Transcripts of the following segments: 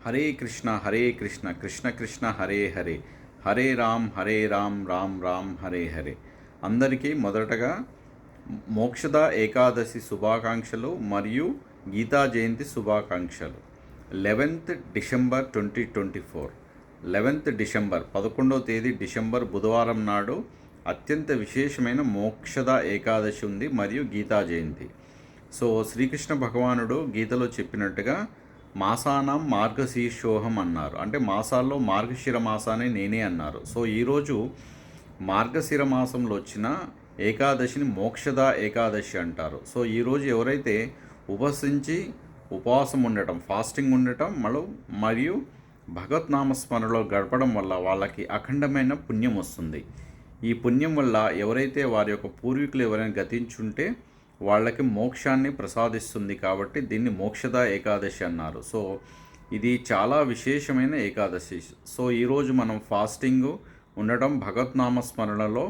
హరే కృష్ణ కృష్ణ కృష్ణ హరే హరే హరే రామ్ రామ్ రామ్ హరే హరే. అందరికీ మొదటగా మోక్షద ఏకాదశి శుభాకాంక్షలు మరియు గీతా జయంతి శుభాకాంక్షలు. 11th డిసెంబర్ 2024, 11th డిసెంబర్ 11వ తేదీ డిసెంబర్ బుధవారం నాడు అత్యంత విశేషమైన మోక్షద ఏకాదశి ఉంది మరియు గీతా జయంతి. సో శ్రీకృష్ణ భగవానుడు గీతలో చెప్పినట్టుగా మాసానాం మార్గశీర్షోహం అన్నారు. అంటే మాసాల్లో మార్గశిర మాసాన్ని నేనే అన్నారు. సో ఈరోజు మార్గశిర మాసంలో వచ్చిన ఏకాదశిని మోక్షద ఏకాదశి అంటారు. సో ఈరోజు ఎవరైతే ఉపవాసం ఉండటం, ఫాస్టింగ్ ఉండటం మరియు భగవత్ నామస్మరణలో గడపడం వల్ల వాళ్ళకి అఖండమైన పుణ్యం వస్తుంది. ఈ పుణ్యం వల్ల ఎవరైతే వారి యొక్క పూర్వీకులు ఎవరైనా గతించుంటే వాళ్ళకి మోక్షాన్ని ప్రసాదిస్తుంది. కాబట్టి దీన్ని మోక్షద ఏకాదశి అన్నారు. సో ఇది చాలా విశేషమైన ఏకాదశి. సో ఈరోజు మనం ఫాస్టింగ్ ఉండటం, భగవత్ నామస్మరణలో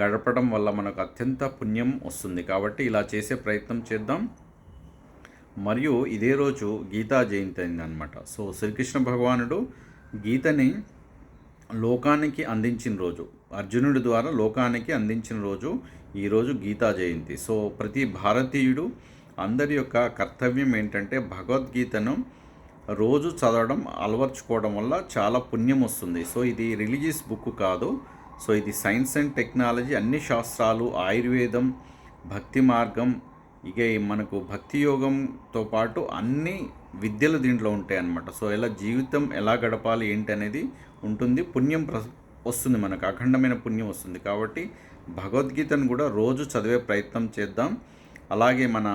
గడపడం వల్ల మనకు అత్యంత పుణ్యం వస్తుంది. కాబట్టి ఇలా చేసే ప్రయత్నం చేద్దాం. మరియు ఇదే రోజు గీతా జయంతి అయిందనమాట. సో శ్రీకృష్ణ భగవానుడు గీతని లోకానికి అందించిన రోజు, అర్జునుడి ద్వారా లోకానికి అందించిన రోజు ఈరోజు గీతా జయంతి. సో ప్రతి భారతీయుడు అందరి యొక్క కర్తవ్యం ఏంటంటే భగవద్గీతను రోజు చదవడం, అలవర్చుకోవడం వల్ల చాలా పుణ్యం వస్తుంది. సో ఇది రిలీజియస్ బుక్ కాదు. సో ఇది సైన్స్ అండ్ టెక్నాలజీ, అన్ని శాస్త్రాలు, ఆయుర్వేదం, భక్తి మార్గం, ఇక మనకు భక్తి యోగంతో పాటు అన్ని విద్యలు దీంట్లో ఉంటాయి అన్నమాట. సో జీవితం ఎలా గడపాలి ఏంటి అనేది ఉంటుంది. పుణ్యం వస్తుంది, మనకు అఖండమైన పుణ్యం వస్తుంది. కాబట్టి భగవద్గీతను కూడా రోజు చదివే ప్రయత్నం చేద్దాం. అలాగే మన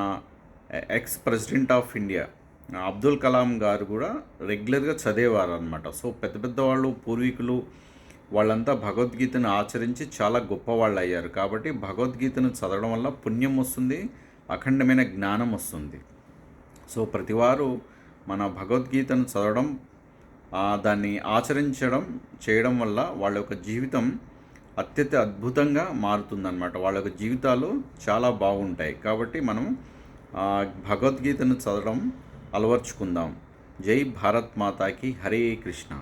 ex president of India Abdul Kalam గారు కూడా రెగ్యులర్గా చదివేవారు అనమాట. సో పెద్ద పెద్ద వాళ్ళు, పూర్వీకులు వాళ్ళంతా భగవద్గీతను ఆచరించి చాలా గొప్పవాళ్ళు అయ్యారు. కాబట్టి భగవద్గీతను చదవడం వల్ల పుణ్యం వస్తుంది, అఖండమైన జ్ఞానం వస్తుంది. సో ప్రతివారు మన భగవద్గీతను చదవడం, దాన్ని చేయడం వల్ల వాళ్ళ యొక్క జీవితం అత్యంత అద్భుతంగా మారుతుందన్నమాట. వాళ్ళ యొక్క జీవితాలు చాలా బాగుంటాయి. కాబట్టి మనం భగవద్గీతను చదవడం అలవర్చుకుందాం. జై భారత్ మాతాకి. హరే కృష్ణ.